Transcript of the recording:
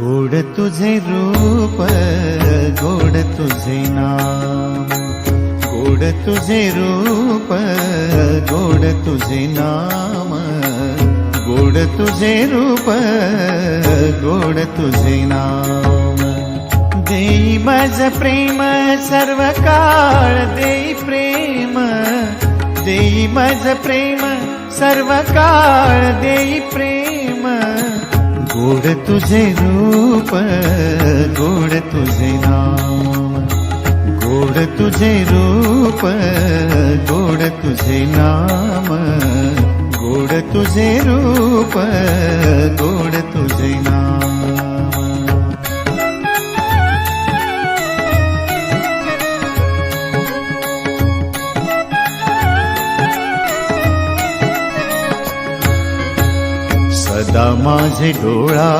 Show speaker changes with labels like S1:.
S1: गोड तुझे रूप, गोड तुझे नाम, गोड तुझे रूप, गोड तुझे नाम, गोड तुझे रूप, गोड तुझे नाम. देई माझ प्रेम सर्व काळ, देई प्रेम, देई माझ प्रेम सर्व काळ, देई प्रेम. गोड तुझे रूप, गोड तुझे नाम, गोड तुझे रूप, गोड तुझे नाम, गोड तुझे रूप, गोड तुझे नाम. सदा माझे डोळा